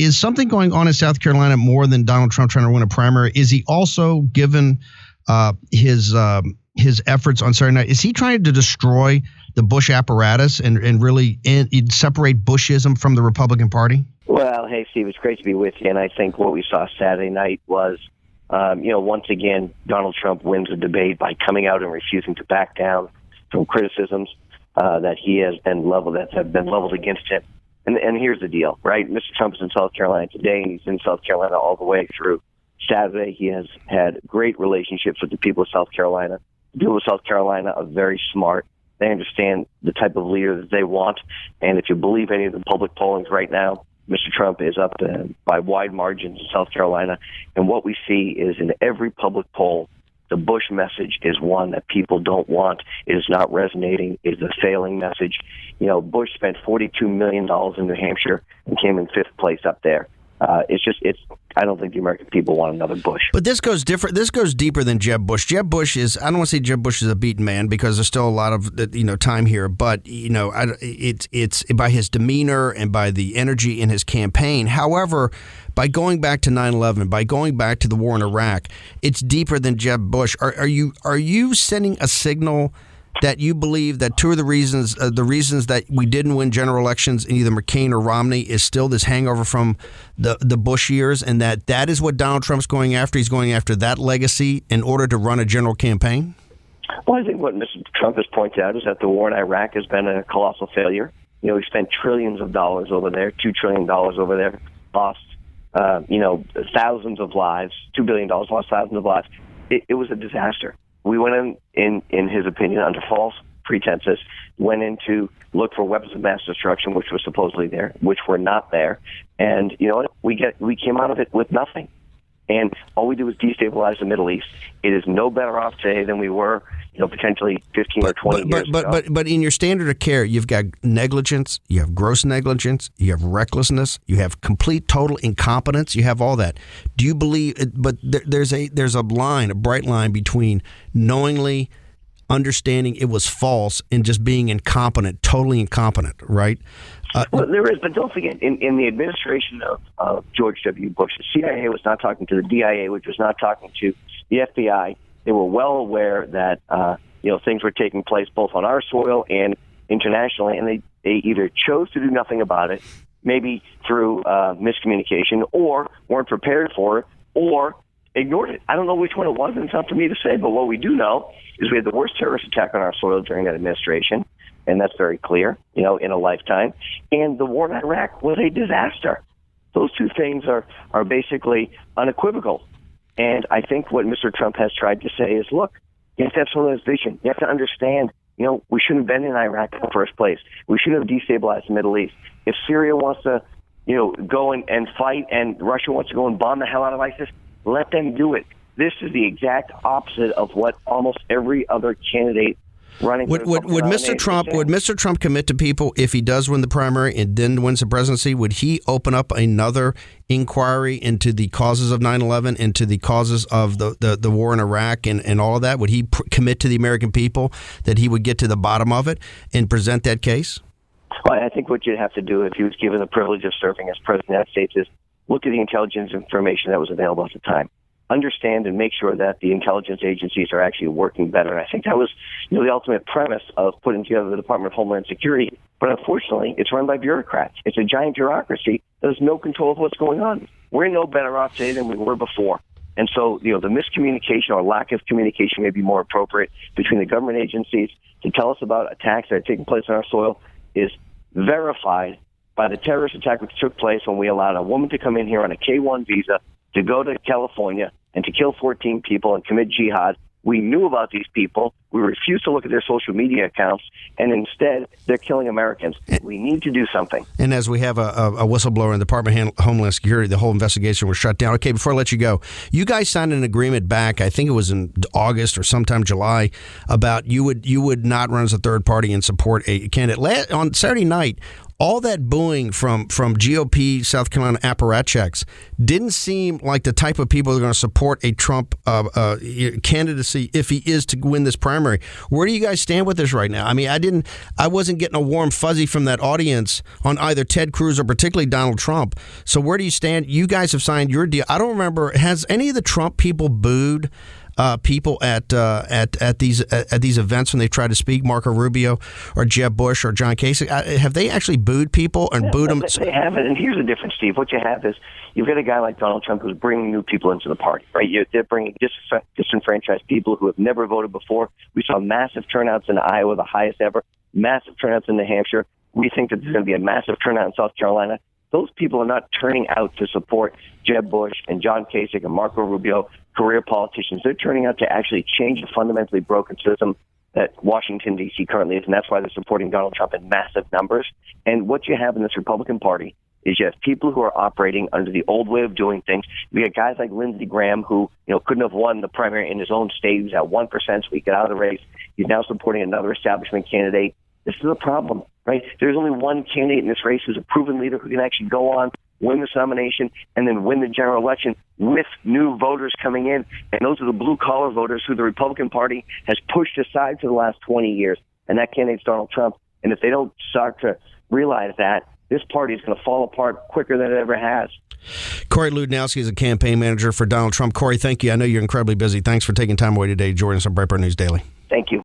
is something going on in South Carolina more than Donald Trump trying to win a primary? Is he also, given his efforts on Saturday night, is he trying to destroy the Bush apparatus and really separate Bushism from the Republican Party? Well, hey, Steve, it's great to be with you. And I think what we saw Saturday night was, once again, Donald Trump wins the debate by coming out and refusing to back down from criticisms that he has been leveled, that have been leveled against him. And here's the deal, right? Mr. Trump is in South Carolina today, and he's in South Carolina all the way through Saturday. He has had great relationships with the people of South Carolina. The people of South Carolina are very smart. They understand the type of leader that they want. And if you believe any of the public pollings right now, Mr. Trump is up by wide margins in South Carolina. And what we see is in every public poll, the Bush message is one that people don't want. It is not resonating. It is a failing message. Bush spent $42 million in New Hampshire and came in fifth place up there. I don't think the American people want another Bush. But this goes different. This goes deeper than Jeb Bush. Jeb Bush is, I don't want to say Jeb Bush is a beaten man because there's still a lot of, time here. But, it's by his demeanor and by the energy in his campaign. However, by going back to 9/11, by going back to the war in Iraq, it's deeper than Jeb Bush. Are you sending a signal that you believe that two of the reasons that we didn't win general elections in either McCain or Romney is still this hangover from the Bush years, and that is what Donald Trump's going after? He's going after that legacy in order to run a general campaign? Well, I think what Mr. Trump has pointed out is that the war in Iraq has been a colossal failure. We spent trillions of dollars over there, $2 trillion over there, lost, thousands of lives, $2 billion, lost thousands of lives. It was a disaster. We went in his opinion, under false pretenses, went in to look for weapons of mass destruction, which were supposedly there, which were not there. And you know what? We came out of it with nothing. And all we do is destabilize the Middle East. It is no better off today than we were, potentially 15 or 20 years ago. But in your standard of care, you've got negligence, you have gross negligence, you have recklessness, you have complete, total incompetence, you have all that. Do you believe? But there's a line, a bright line between knowingly understanding it was false and just being incompetent, totally incompetent, right? Well, there is, but don't forget, in the administration of George W. Bush, the CIA was not talking to the DIA, which was not talking to the FBI. They were well aware that things were taking place both on our soil and internationally, and they either chose to do nothing about it, maybe through miscommunication, or weren't prepared for it, or ignored it. I don't know which one it was, and it's not for me to say, but what we do know is we had the worst terrorist attack on our soil during that administration. And that's very clear, in a lifetime. And the war in Iraq was a disaster. Those two things are basically unequivocal. And I think what Mr. Trump has tried to say is, look, you have to have some of this vision. You have to understand, we shouldn't have been in Iraq in the first place. We shouldn't have destabilized the Middle East. If Syria wants to, go and fight, and Russia wants to go and bomb the hell out of ISIS, let them do it. This is the exact opposite of what almost every other candidate running. Would Mr. Trump commit to people if he does win the primary and then wins the presidency? Would he open up another inquiry into the causes of 9/11, into the causes of the war in Iraq and all of that? Would he commit to the American people that he would get to the bottom of it and present that case? Well, I think what you'd have to do if he was given the privilege of serving as president of the United States is look at the intelligence information that was available at the time. Understand and make sure that the intelligence agencies are actually working better. And I think that was, the ultimate premise of putting together the Department of Homeland Security. But unfortunately, it's run by bureaucrats. It's a giant bureaucracy that has no control of what's going on. We're no better off today than we were before. And so, the miscommunication or lack of communication may be more appropriate between the government agencies to tell us about attacks that are taking place on our soil is verified by the terrorist attack which took place when we allowed a woman to come in here on a K-1 visa to go to California and to kill 14 people and commit jihad. We knew about these people. We refused to look at their social media accounts, and instead, they're killing Americans. We need to do something. And as we have a whistleblower in the Department of Homeland Security, the whole investigation was shut down. Okay, before I let you go, you guys signed an agreement back, I think it was in August or sometime July, about you would not run as a third party and support a candidate. On Saturday night, all that booing from GOP South Carolina apparatchiks didn't seem like the type of people that are going to support a Trump candidacy if he is to win this primary. Where do you guys stand with this right now? I mean, I wasn't getting a warm fuzzy from that audience on either Ted Cruz or particularly Donald Trump. So where do you stand? You guys have signed your deal. I don't remember. Has any of the Trump people booed people at these events when they try to speak? Marco Rubio or Jeb Bush or John Kasich, have they actually booed people and booed them? They haven't. And here's the difference, Steve. What you have is you've got a guy like Donald Trump who's bringing new people into the party, right? They're bringing disenfranchised people who have never voted before. We saw massive turnouts in Iowa, the highest ever. Massive turnouts in New Hampshire. We think that there's going to be a massive turnout in South Carolina. Those people are not turning out to support Jeb Bush and John Kasich and Marco Rubio, career politicians. They're turning out to actually change the fundamentally broken system that Washington, D.C. currently is, and that's why they're supporting Donald Trump in massive numbers. And what you have in this Republican Party is you have people who are operating under the old way of doing things. You got guys like Lindsey Graham who couldn't have won the primary in his own state. He was at 1%, so he got out of the race. He's now supporting another establishment candidate. This is a problem, right? There's only one candidate in this race who's a proven leader who can actually go on, win this nomination, and then win the general election with new voters coming in. And those are the blue-collar voters who the Republican Party has pushed aside for the last 20 years. And that candidate's Donald Trump. And if they don't start to realize that, this party is going to fall apart quicker than it ever has. Corey Lewandowski is a campaign manager for Donald Trump. Corey, thank you. I know you're incredibly busy. Thanks for taking time away today to join us on Breitbart News Daily. Thank you.